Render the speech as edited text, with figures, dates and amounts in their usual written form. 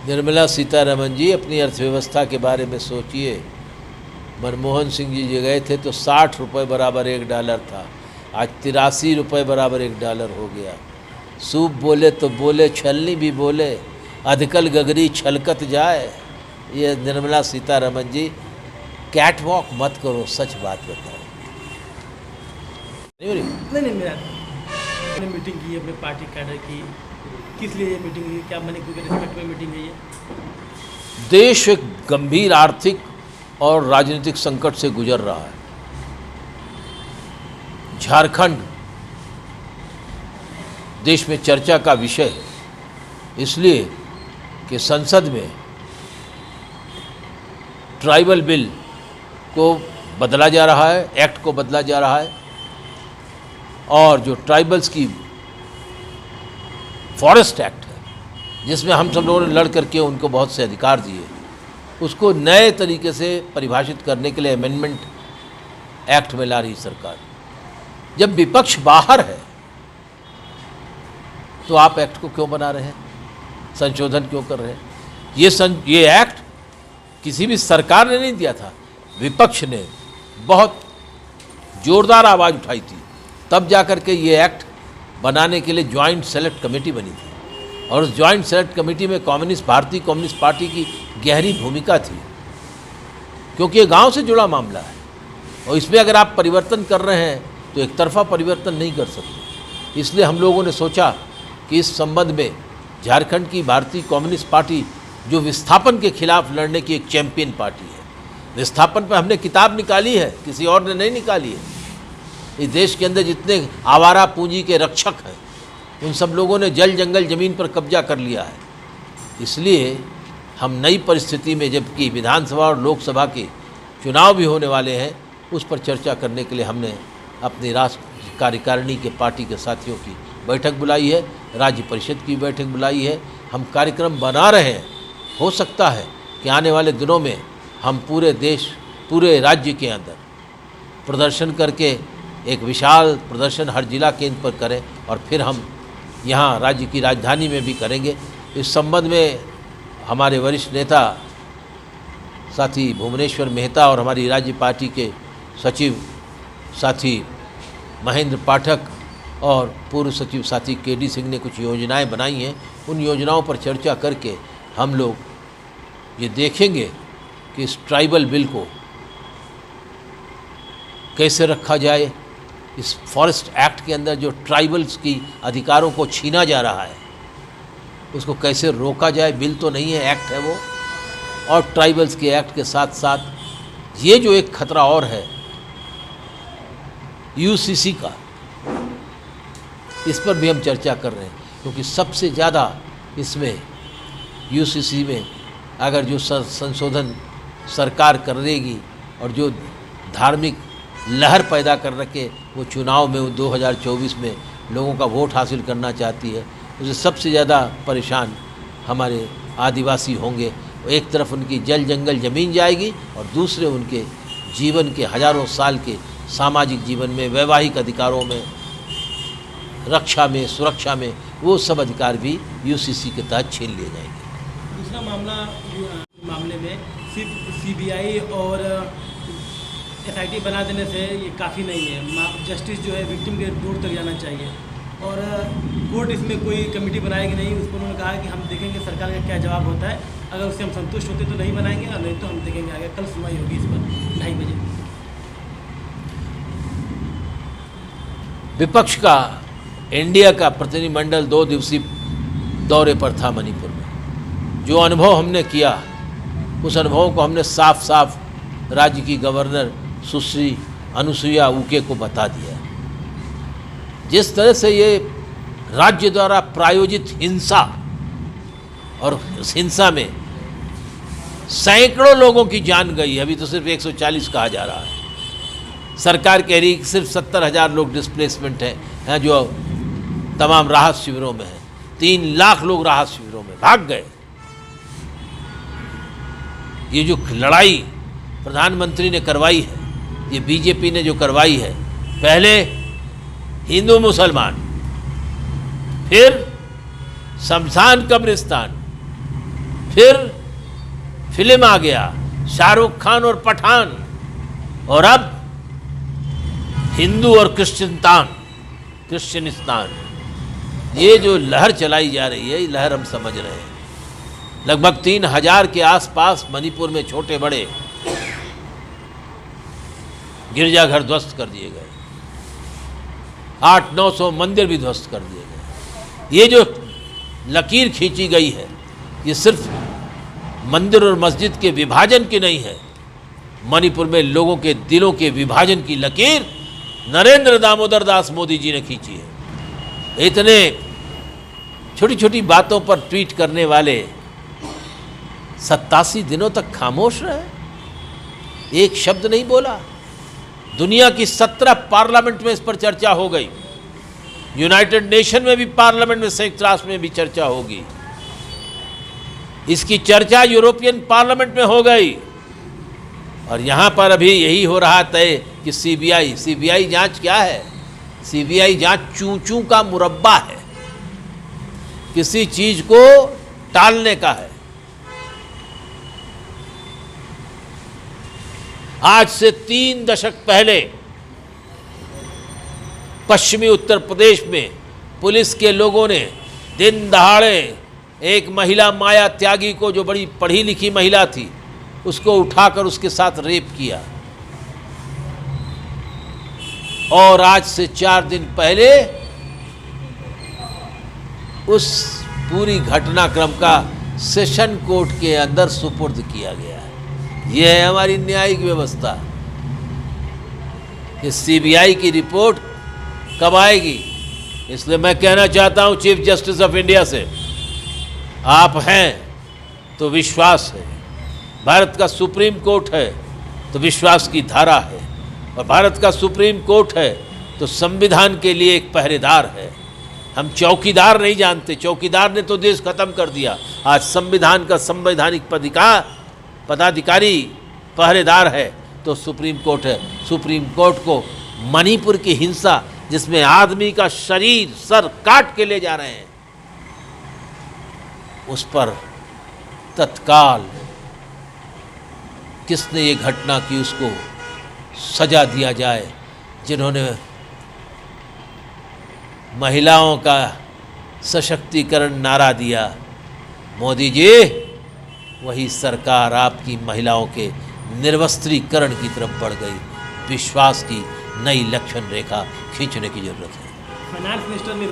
निर्मला सीतारमण जी अपनी अर्थव्यवस्था के बारे में सोचिए। मनमोहन सिंह जी जो गए थे तो 60 रुपये बराबर $1 था, आज 83 रुपये बराबर $1 हो गया। सूप बोले तो बोले, छलनी भी बोले, अधकल गगरी छलकत जाए। ये निर्मला सीतारमण जी कैट वॉक मत करो, सच बात बताओ। नहीं मेरा अपने मीटिंग की अपने पार्टी कैडर की, किस लिए ये मीटिंग हुई, क्या मनी के रिस्पेक्ट में मीटिंग है ये? देश एक गंभीर आर्थिक और राजनीतिक संकट से गुजर रहा है। झारखंड देश में चर्चा का विषय है, इसलिए कि संसद में ट्राइबल बिल को बदला जा रहा है, एक्ट को बदला जा रहा है, और जो ट्राइबल्स की फॉरेस्ट एक्ट है जिसमें हम सब लोगों ने लड़ करके उनको बहुत से अधिकार दिए, उसको नए तरीके से परिभाषित करने के लिए अमेंडमेंट एक्ट में ला रही सरकार। जब विपक्ष बाहर है तो आप एक्ट को क्यों बना रहे हैं, संशोधन क्यों कर रहे हैं? ये एक्ट किसी भी सरकार ने नहीं दिया था, विपक्ष ने बहुत जोरदार आवाज़ उठाई थी, तब जाकर के ये एक्ट बनाने के लिए ज्वाइंट सेलेक्ट कमेटी बनी थी। और उस ज्वाइंट सेलेक्ट कमेटी में भारतीय कम्युनिस्ट पार्टी की गहरी भूमिका थी, क्योंकि ये गांव से जुड़ा मामला है और इसमें अगर आप परिवर्तन कर रहे हैं तो एक तरफा परिवर्तन नहीं कर सकते। इसलिए हम लोगों ने सोचा कि इस संबंध में झारखंड की भारतीय कम्युनिस्ट पार्टी जो विस्थापन के खिलाफ लड़ने की एक चैंपियन पार्टी है, विस्थापन पर हमने किताब निकाली है, किसी और ने नहीं निकाली है। इस देश के अंदर जितने आवारा पूंजी के रक्षक हैं उन सब लोगों ने जल जंगल ज़मीन पर कब्जा कर लिया है। इसलिए हम नई परिस्थिति में, जबकि विधानसभा और लोकसभा के चुनाव भी होने वाले हैं, उस पर चर्चा करने के लिए हमने अपनी राष्ट्रीय कार्यकारिणी के पार्टी के साथियों की बैठक बुलाई है, राज्य परिषद की बैठक बुलाई है। हम कार्यक्रम बना रहे हैं। हो सकता है कि आने वाले दिनों में हम पूरे देश, पूरे राज्य के अंदर प्रदर्शन करके एक विशाल प्रदर्शन हर जिला केंद्र पर करें और फिर हम यहाँ राज्य की राजधानी में भी करेंगे। इस संबंध में हमारे वरिष्ठ नेता साथी भुवनेश्वर मेहता और हमारी राज्य पार्टी के सचिव साथी महेंद्र पाठक और पूर्व सचिव साथी केडी सिंह ने कुछ योजनाएं बनाई हैं। उन योजनाओं पर चर्चा करके हम लोग ये देखेंगे कि इस ट्राइबल बिल को कैसे रखा जाए। इस फॉरेस्ट एक्ट के अंदर जो ट्राइबल्स की अधिकारों को छीना जा रहा है उसको कैसे रोका जाए। बिल तो नहीं है, एक्ट है वो। और ट्राइबल्स के एक्ट के साथ साथ ये जो एक खतरा और है यूसीसी का, इस पर भी हम चर्चा कर रहे हैं, क्योंकि सबसे ज़्यादा इसमें यूसीसी में अगर जो संशोधन सरकार करेगी और जो धार्मिक लहर पैदा कर रखे वो चुनाव में 2024 में लोगों का वोट हासिल करना चाहती है, उससे सबसे ज़्यादा परेशान हमारे आदिवासी होंगे। एक तरफ उनकी जल जंगल ज़मीन जाएगी और दूसरे उनके जीवन के हजारों साल के सामाजिक जीवन में, वैवाहिक अधिकारों में, रक्षा में, सुरक्षा में, वो सब अधिकार भी यूसीसी के तहत छीन लिए जाएंगे। दूसरा मामले में सिर्फ सीबीआई और एसआईटी बना देने से ये काफ़ी नहीं है। जस्टिस जो है विक्टिम के दूर तक जाना चाहिए और कोर्ट इसमें कोई कमेटी बनाएगी नहीं। उस पर उन्होंने कहा कि हम देखेंगे सरकार का क्या जवाब होता है, अगर उससे हम संतुष्ट होते तो नहीं बनाएंगे और नहीं तो हम देखेंगे आगे। कल सुनवाई होगी इस पर 2:30 बजे। विपक्ष का इंडिया का प्रतिनिधिमंडल 2 दिवसीय दौरे पर था मणिपुर में। जो अनुभव हमने किया उस अनुभव को हमने साफ साफ राज्य की गवर्नर सुश्री अनुसुईया उइके को बता दिया। जिस तरह से ये राज्य द्वारा प्रायोजित हिंसा, और उस हिंसा में सैकड़ों लोगों की जान गई, अभी तो सिर्फ 140 कहा जा रहा है। सरकार कह रही है कि सिर्फ 70,000 लोग डिस्प्लेसमेंट हैं जो तमाम राहत शिविरों में हैं। 3 लाख लोग राहत शिविरों में भाग गए। ये जो लड़ाई प्रधानमंत्री ने करवाई है, ये बीजेपी ने जो करवाई है, पहले हिंदू मुसलमान, फिर शमशान कब्रिस्तान, फिर फिल्म आ गया, शाहरुख खान और पठान, और अब हिंदू और क्रिश्चियनिस्तान। ये जो लहर चलाई जा रही है, ये लहर हम समझ रहे हैं। लगभग 3000 के आसपास मणिपुर में छोटे बड़े गिरजाघर ध्वस्त कर दिए गए, 800-900 मंदिर भी ध्वस्त कर दिए गए। ये जो लकीर खींची गई है, ये सिर्फ मंदिर और मस्जिद के विभाजन की नहीं है, मणिपुर में लोगों के दिलों के विभाजन की लकीर नरेंद्र दामोदर दास मोदी जी ने खींची है। इतने छोटी छोटी बातों पर ट्वीट करने वाले 87 दिनों तक खामोश रहे, एक शब्द नहीं बोला। दुनिया की 17 पार्लियामेंट में इस पर चर्चा हो गई, यूनाइटेड नेशन में भी, पार्लियामेंट में, संयुक्त राष्ट्र में भी चर्चा होगी। इसकी चर्चा यूरोपियन पार्लियामेंट में हो गई, और यहां पर अभी यही हो रहा तय कि सीबीआई जांच क्या है? सीबीआई जांच चूं-चूं का मुरब्बा है, किसी चीज को टालने का है। आज से 3 दशक पहले पश्चिमी उत्तर प्रदेश में पुलिस के लोगों ने दिन दहाड़े एक महिला माया त्यागी को, जो बड़ी पढ़ी लिखी महिला थी, उसको उठाकर उसके साथ रेप किया। और आज से 4 दिन पहले उस पूरी घटनाक्रम का सेशन कोर्ट के अंदर सुपुर्द किया गया है। यह है हमारी न्यायिक व्यवस्था। इस सीबीआई की रिपोर्ट कब आएगी? इसलिए मैं कहना चाहता हूं चीफ जस्टिस ऑफ इंडिया से, आप हैं तो विश्वास है, भारत का सुप्रीम कोर्ट है तो विश्वास की धारा है, और भारत का सुप्रीम कोर्ट है तो संविधान के लिए एक पहरेदार है। हम चौकीदार नहीं जानते, चौकीदार ने तो देश खत्म कर दिया। आज संविधान का संवैधानिक पदाधिकारी पहरेदार है तो सुप्रीम कोर्ट है। सुप्रीम कोर्ट को मणिपुर की हिंसा, जिसमें आदमी का शरीर, सर काट के ले जा रहे हैं, उस पर तत्काल किसने ये घटना की उसको सजा दिया जाए। जिन्होंने महिलाओं का सशक्तिकरण नारा दिया, मोदी जी, वही सरकार आपकी महिलाओं के निर्वस्त्रीकरण की तरफ बढ़ गई। विश्वास की नई लक्षण रेखा खींचने की जरूरत है। Finance minister